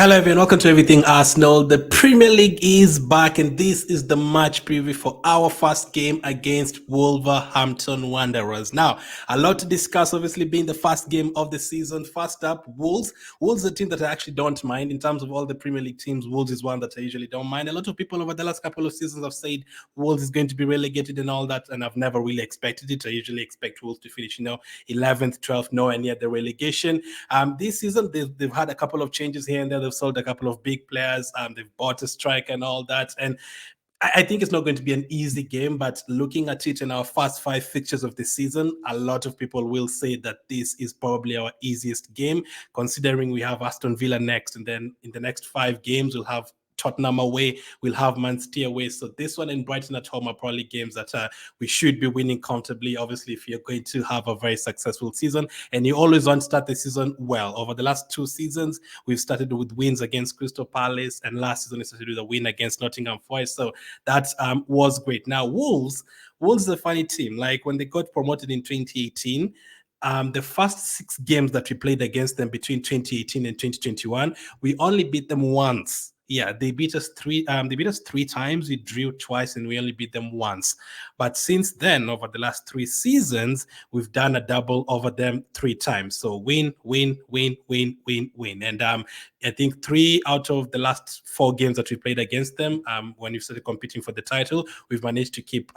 Hello everyone, welcome to Everything Arsenal. The Premier League is back and this is the match preview for our first game against Wolverhampton Wanderers. Now, a lot to discuss, obviously being the first game of the season. First up, Wolves. Wolves is a team that I actually don't mind. In terms of all the Premier League teams, Wolves is one that I usually don't mind. A lot of people over the last couple of seasons have said Wolves is going to be relegated and all that, and I've never really expected it. I usually expect Wolves to finish, 11th, 12th, nowhere near the relegation. This season, they've had a couple of changes here and there. They've sold a couple of big players. They've bought a striker and all that. And I think it's not going to be an easy game, but looking at it in our first 5 fixtures of the season, a lot of people will say that this is probably our easiest game, considering we have Aston Villa next. And then in the next 5 games, we'll have Tottenham away, we'll have Man City away. So this one and Brighton at home are probably games that we should be winning comfortably, obviously, if you're going to have a very successful season. And you always want to start the season well. Over the last 2 seasons, we've started with wins against Crystal Palace, and last season we started with a win against Nottingham Forest. So that was great. Now, Wolves is a funny team. Like when they got promoted in 2018, the first 6 games that we played against them between 2018 and 2021, we only beat them once. Yeah, they beat us 3. They beat us 3 times. We drew twice, and we only beat them once. But since then, over the last 3 seasons, we've done a double over them 3 times. So win, win, win, win, win, win. And I think 3 out of the last 4 games that we played against them, when we started competing for the title, we've managed to keep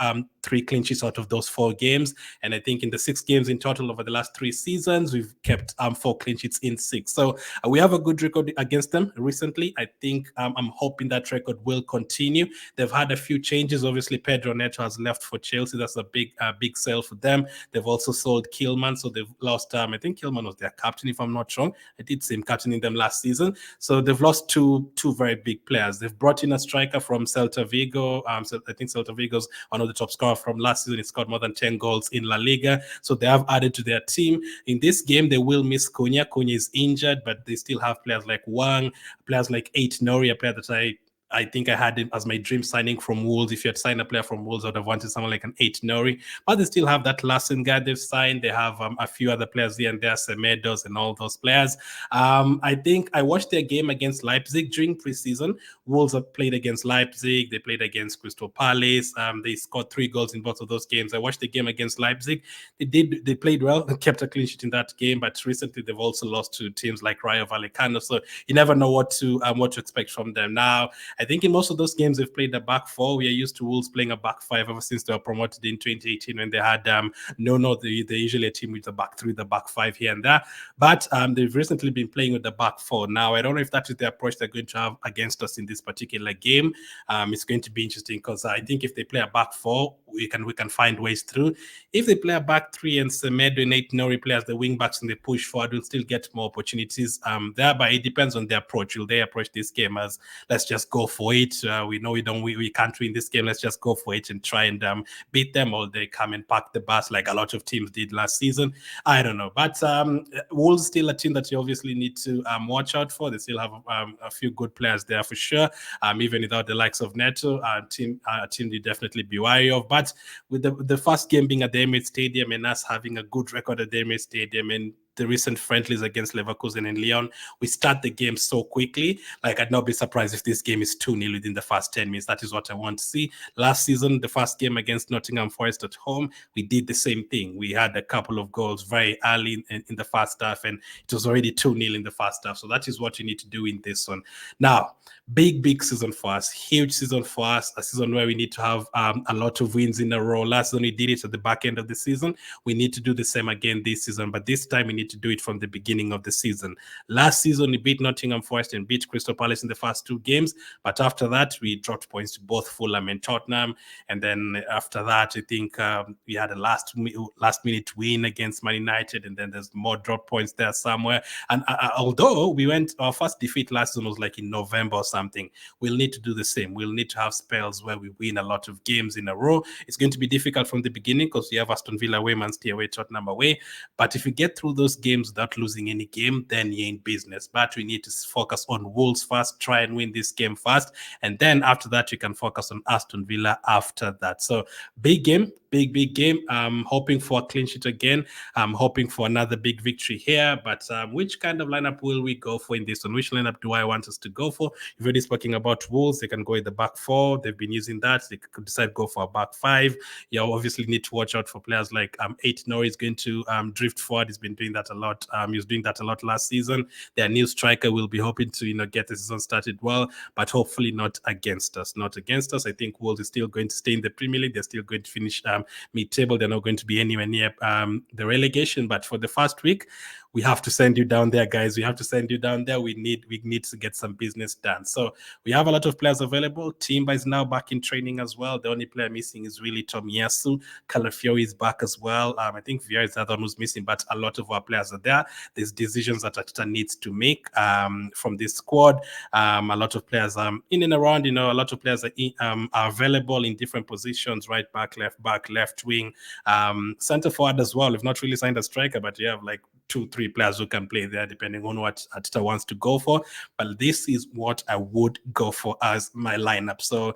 3 clean sheets out of those 4 games. And I think in the 6 games in total over the last 3 seasons, we've kept 4 clean sheets in 6. So we have a good record against them recently. I think I'm hoping that record will continue. They've had a few changes. Obviously, Pedro Neto has left for Chelsea. That's a big sale for them. They've also sold Kilman, so they've lost. I think Kilman was their captain, if I'm not wrong. I did see him captaining them last season. So they've lost two very big players. They've brought in a striker from Celta Vigo. So I think Celta Vigo's one of the top scorers from last season. He scored more than 10 goals in La Liga. So they have added to their team. In this game, they will miss Cunha. Cunha is injured, but they still have players like Wang, players like Aït-Nouri, a player that I think I had him as my dream signing from Wolves. If you had signed a player from Wolves, I would have wanted someone like an Aït-Nouri. But they still have that Lassen guy they've signed. They have a few other players here and there, Semedos and all those players. I think I watched their game against Leipzig during preseason. Wolves have played against Leipzig. They played against Crystal Palace. They scored 3 goals in both of those games. I watched the game against Leipzig. They played well. They kept a clean sheet in that game. But recently, they've also lost to teams like Rayo Vallecano. So you never know what to expect from them. Now, I think in most of those games, they've played a back 4. We are used to Wolves playing a back 5 ever since they were promoted in 2018 when they had they're usually a team with the back 3, the back 5 here and there. But they've recently been playing with the back 4. Now, I don't know if that is the approach they're going to have against us in this particular game. It's going to be interesting because I think if they play a back 4, we can find ways through. If they play a back 3 and Semedo and Aït-Nouri play as the wing backs and they push forward, we'll still get more opportunities there. But it depends on their approach. Will they approach this game as let's just go for it? We know we can't win this game. Let's just go for it and try and beat them, or they come and park the bus like a lot of teams did last season. I don't know. But Wolves still a team that you obviously need to watch out for. They still have a few good players there for sure. Even without the likes of Neto, a team you definitely be wary of. But with the first game being at the Emirates Stadium and us having a good record at the Emirates Stadium and the recent friendlies against Leverkusen and Lyon, we start the game so quickly. Like, I'd not be surprised if this game is 2-0 within the first 10 minutes. That is what I want to see. Last season, the first game against Nottingham Forest at home, we did the same thing. We had a couple of goals very early in the first half, and it was already 2-0 in the first half. So that is what you need to do in this one. Now, big season for us, huge season for us, a season where we need to have a lot of wins in a row. Last season, we did it at the back end of the season. We need to do the same again this season, but this time we need to do it from the beginning of the season. Last season, we beat Nottingham Forest and beat Crystal Palace in the first 2 games, but after that, we dropped points to both Fulham and Tottenham, and then after that, I think we had a last-minute win against Man United, and then there's more drop points there somewhere. And although our first defeat last season was like in November or something, we'll need to do the same. We'll need to have spells where we win a lot of games in a row. It's going to be difficult from the beginning because we have Aston Villa away, Man City away, Tottenham away, but if we get through those those games without losing any game, then you're in business. But we need to focus on Wolves first, try and win this game first, and then after that we can focus on Aston Villa after that. So big game, big game. I'm hoping for a clean sheet again. I'm hoping for another big victory here. But which kind of lineup will we go for in this one? Which lineup do I want us to go for? If you're speaking about Wolves, they can go in the back four. They've been using that. They could decide to go for a back five. You obviously need to watch out for players like Aït-Nouri is going to drift forward. He's been doing that a lot. He was doing that a lot last season. Their new striker will be hoping to get the season started well, but hopefully not against us. Not against us. I think Wolves is still going to stay in the Premier League. They're still going to finish mid-table. They're not going to be anywhere near the relegation. But for the first week, we have to send you down there, guys. We have to send you down there. We need to get some business done. So we have a lot of players available. Timber is now back in training as well. The only player missing is really Tomiyasu. Calafiori is back as well. I think Vieira is the other one who's missing, but a lot of our players are there. There's decisions that Arteta needs to make from this squad. A lot of players in and around. A lot of players are available in different positions: right back, left wing, center forward as well. We've not really signed a striker, but you have like 2-3 players who can play there depending on what Arteta wants to go for. But this is what I would go for as my lineup. So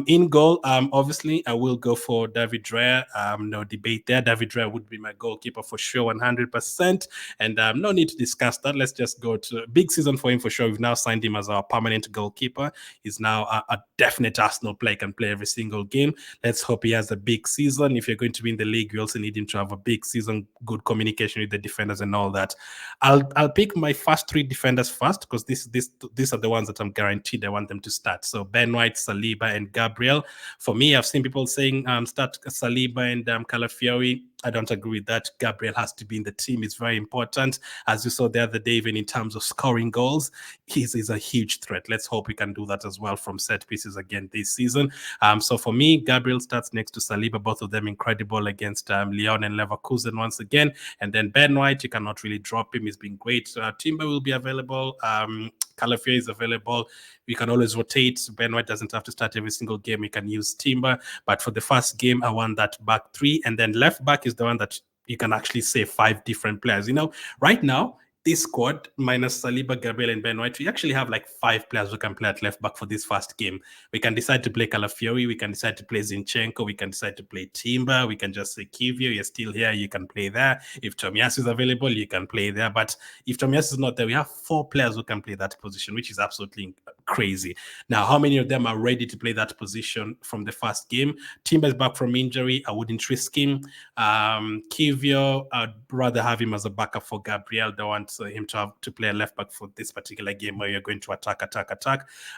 in goal, obviously I will go for David Raya. No debate there. David Raya would be my goalkeeper for sure, 100%. And no need to discuss that. Let's just go to a big season for him for sure. We've now signed him as our permanent goalkeeper. He's now a definite Arsenal player, can play every single game. Let's hope he has a big season. If you're going to win the league, you also need him to have a big season, good communication with the defenders and all that. I'll pick my first 3 defenders first, because these are the ones that I'm guaranteed I want them to start. So Ben White, Saliba, and Gabriel. For me, I've seen people saying start Saliba and Calafiori. I don't agree with that. Gabriel has to be in the team. It's very important. As you saw the other day, even in terms of scoring goals, he's a huge threat. Let's hope we can do that as well from set pieces again this season. So for me, Gabriel starts next to Saliba. Both of them incredible against Lyon and Leverkusen once again. And then Ben White, you cannot really drop him. He's been great. Timber will be available. Calafiori is available. We can always rotate. Ben White doesn't have to start every single game. We can use Timber. But for the first game, I want that back 3. And then left back is the one that you can actually say 5 different players. Right now, this squad, minus Saliba, Gabriel, and Ben White, we actually have like 5 players who can play at left back for this first game. We can decide to play Calafiori. We can decide to play Zinchenko. We can decide to play Timber. We can just say, Kivio, you're still here. You can play there. If Tomiyasu is available, you can play there. But if Tomiyasu is not there, we have 4 players who can play that position, which is absolutely crazy. Now, how many of them are ready to play that position from the first game? Timber is back from injury. I wouldn't risk him. Kivio, I'd rather have him as a backup for Gabriel. Don't want him to play a left back for this particular game where you're going to attack.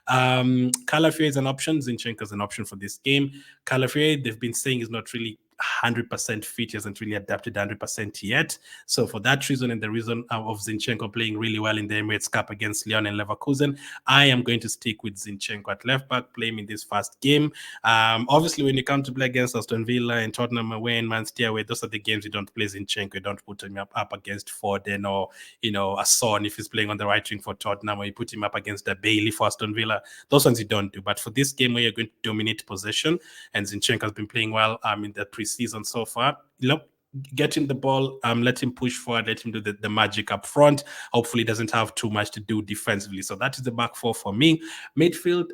Calafiori is an option. Zinchenko is an option for this game. Calafiori, they've been saying, is not really 100% fit. He hasn't really adapted 100% yet. So for that reason, and the reason of Zinchenko playing really well in the Emirates Cup against Lyon and Leverkusen, I am going to stick with Zinchenko at left back, play him in this first game. Obviously, when you come to play against Aston Villa and Tottenham away and Man City away, those are the games you don't play Zinchenko. You don't put him up against Foden or a Son if he's playing on the right wing for Tottenham, or you put him up against a Bailey for Aston Villa. Those ones you don't do. But for this game where you're going to dominate possession, and Zinchenko has been playing well in the season so far, get him the ball, let him push forward, let him do the magic up front. Hopefully he doesn't have too much to do defensively. So that is the back 4 for me. Midfield,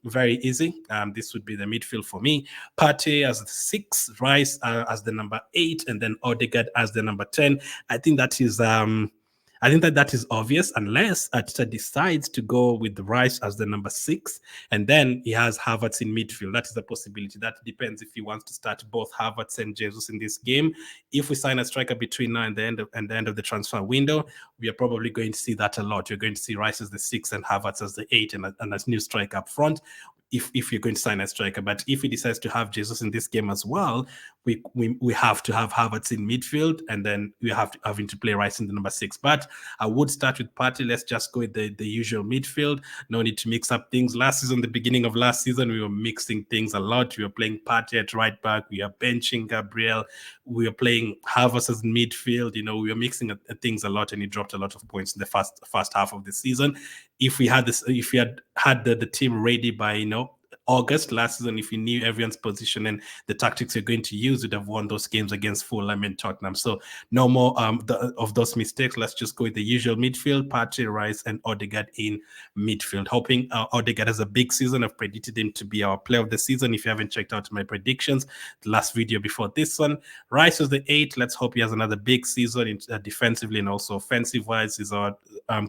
very easy. This would be the midfield for me. Partey as the 6, Rice as the number 8, and then Odegaard as the number 10. I think that is that is obvious, unless Arteta decides to go with Rice as the number 6, and then he has Havertz in midfield. That is a possibility. That depends if he wants to start both Havertz and Jesus in this game. If we sign a striker between now and the end of the transfer window, we are probably going to see that a lot. You're going to see Rice as the 6 and Havertz as the 8, and a new striker up front. If you're going to sign a striker. But if he decides to have Jesus in this game as well, we have to have Havertz in midfield, and then we have to have him to play Rice in the number 6. But I would start with Partey. Let's just go with the usual midfield. No need to mix up things. Last season, the beginning of last season, we were mixing things a lot. We were playing Partey at right back. We are benching Gabriel. We were playing Havertz as midfield. We were mixing things a lot, and he dropped a lot of points in the first half of the season. If we had the team ready by August last season, if you knew everyone's position and the tactics you're going to use, you'd have won those games against Fulham and Tottenham. So no more of those mistakes. Let's just go with the usual midfield: Partey, Rice, and Odegaard in midfield. Hoping Odegaard has a big season. I've predicted him to be our player of the season. If you haven't checked out my predictions, the last video before this one, Rice was the 8. Let's hope he has another big season defensively and also offensive-wise. He's our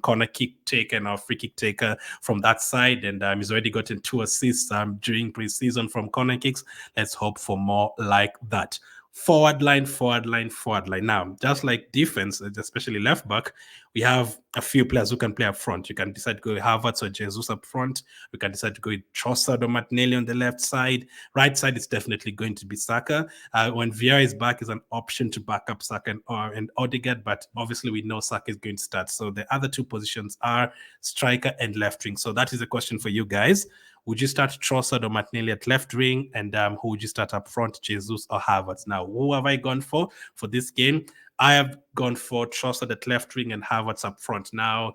corner kick taker and our free kick taker from that side, and he's already gotten 2 assists during preseason from corner kicks. Let's hope for more like that. Forward line. Now, just like defense, especially left back, we have a few players who can play up front. You can decide to go with Havertz or Jesus up front. We can decide to go with Trossard or Martinelli on the left side. Right side is definitely going to be Saka. When Vieira is back, is an option to back up Saka and Odegaard, but obviously we know Saka is going to start. So the other 2 positions are striker and left wing. So that is a question for you guys. Would you start Trossard or Martinelli at left wing? And who would you start up front, Jesus or Havertz? Now, who have I gone for this game? I have gone for Trossard at left wing and Havertz up front. Now,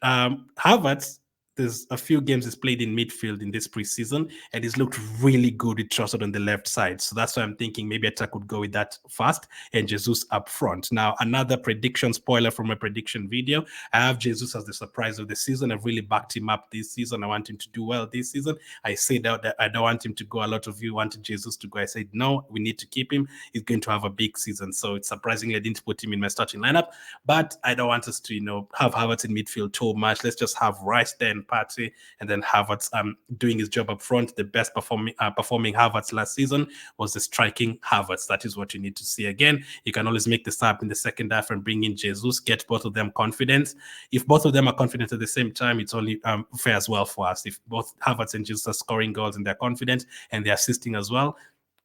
Havertz, there's a few games he's played in midfield in this preseason, and he's looked really good with Trossard on the left side. So that's why I'm thinking maybe I could go with that first and Jesus up front. Now, another prediction spoiler from my prediction video. I have Jesus as the surprise of the season. I've really backed him up this season. I want him to do well this season. I said that I don't want him to go. A lot of you wanted Jesus to go. I said, no, we need to keep him. He's going to have a big season. So it's surprisingly I didn't put him in my starting lineup, but I don't want us to, have Havertz in midfield too much. Let's just have Rice there and Partey, and then Havertz doing his job up front. The best performing Havertz last season was the striking Havertz. That is what you need to see again. You can always make the sub in the second half and bring in Jesus, get both of them confidence. If both of them are confident at the same time, it's only fair as well for us. If both Havertz and Jesus are scoring goals and they're confident and they're assisting as well,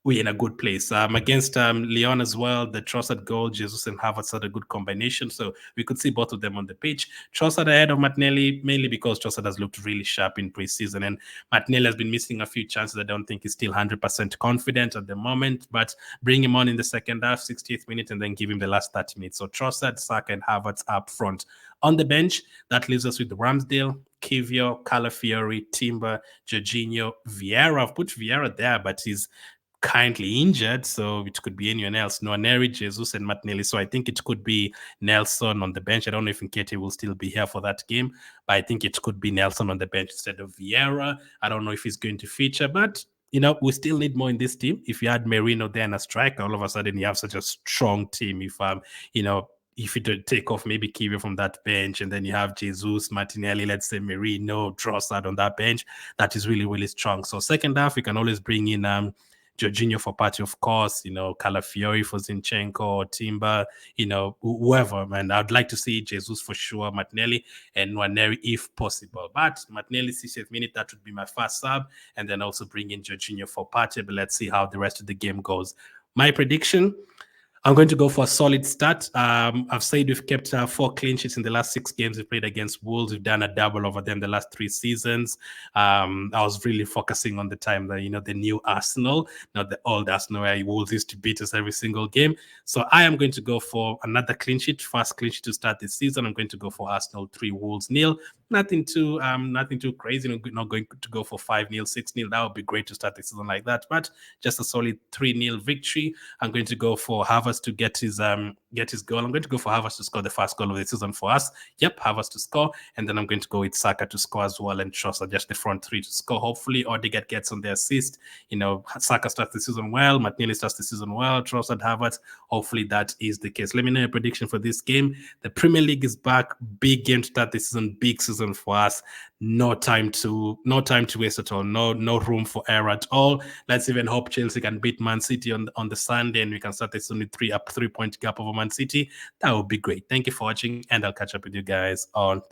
we're in a good place. Against Lyon as well, the Trossard goal, Jesus and Havertz had a good combination, so we could see both of them on the pitch. Trossard ahead of Martinelli, mainly because Trossard has looked really sharp in preseason, and Martinelli has been missing a few chances. I don't think he's still 100% confident at the moment, but bring him on in the second half, 68th minute, and then give him the last 30 minutes. So Trossard, Saka, and Havertz up front. On the bench, that leaves us with Ramsdale, Kivio, Calafiori, Timber, Jorginho, Vieira. I've put Vieira there, but he's currently injured, so it could be anyone else. Nwaneri, Jesus, and Martinelli. So I think it could be Nelson on the bench. I don't know if Nketiah will still be here for that game, but I think it could be Nelson on the bench instead of Vieira. I don't know if he's going to feature, but we still need more in this team. If you had Merino there and a striker, all of a sudden you have such a strong team. If if you take off maybe Kivio from that bench, and then you have Jesus, Martinelli, let's say Merino, Trossard on that bench, that is really, really strong. So second half, you can always bring in Jorginho for Partey, of course, Calafiori for Zinchenko, Timber, whoever, man. I'd like to see Jesus for sure, Martinelli and Nwaneri if possible. But Martinelli, 60th minute, that would be my first sub, and then also bring in Jorginho for Partey, but let's see how the rest of the game goes. My prediction, I'm going to go for a solid start. I've said we've kept 4 clean sheets in the last 6 games we've played against Wolves. We've done a double over them the last 3 seasons. I was really focusing on the time that, the new Arsenal, not the old Arsenal where Wolves used to beat us every single game. So I am going to go for another clean sheet, first clean sheet to start this season. I'm going to go for Arsenal 3, Wolves 0. Nothing too crazy. I'm not going to go for 5-0, 6-0. That would be great to start the season like that. But just a solid 3-0 victory. I'm going to go for Havertz to get his goal. I'm going to go for Havertz to score the first goal of the season for us. Yep, Havertz to score, and then I'm going to go with Saka to score as well, and Trossard just the front 3 to score. Hopefully, Odegaard gets on the assist. Saka starts the season well, Martinelli starts the season well, Trossard, Havertz. Hopefully, that is the case. Let me know your prediction for this game. The Premier League is back. Big game to start the season. Big season for us. No time to waste at all. No room for error at all. Let's even hope Chelsea can beat Man City on the Sunday, and we can start this only 3-point gap over Man City. That would be great. Thank you for watching, and I'll catch up with you guys on the